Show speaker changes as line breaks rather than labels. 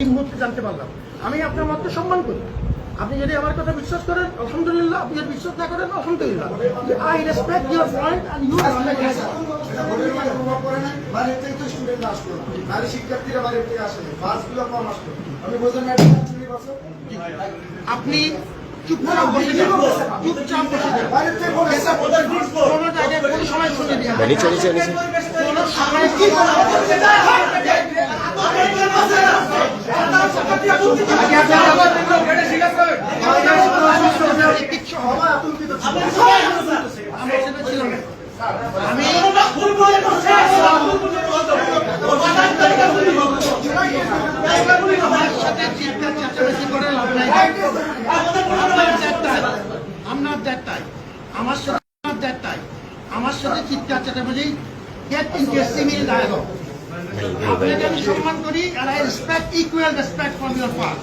এই মুহূর্তে জানতে পারলাম। আমি আপনার মতকে সম্মান করি। আপনি যদি আমার কথা বিশ্বাস করেন আলহামদুলিল্লাহ, আপনি যদি বিশ্বাস না করেন আলহামদুলিল্লাহ। I respect your point and you
বাড়ির থেকে তো স্টুডেন্ট আসলো না, নারী শিক্ষার্থীরা বাড়ির থেকে আসে বাসগুলো কম আসলো। আমি বললাম
আপনি চুপচাপ বসে যান, চুপচাপ বসে যান।
বাড়ির থেকে
কোনো জায়গায় কোনো সময় শুনে দিন কোনো সময় কি কিচ্ছু হবে আমি সাথে চিৎকার চেঁচামেচি করে লাভ নাই। আমার সাথে চিৎকার চেঁচামেচি get interesting in dialogue. আপনাকে আমি সম্মান করি and I respect equal respect from your part.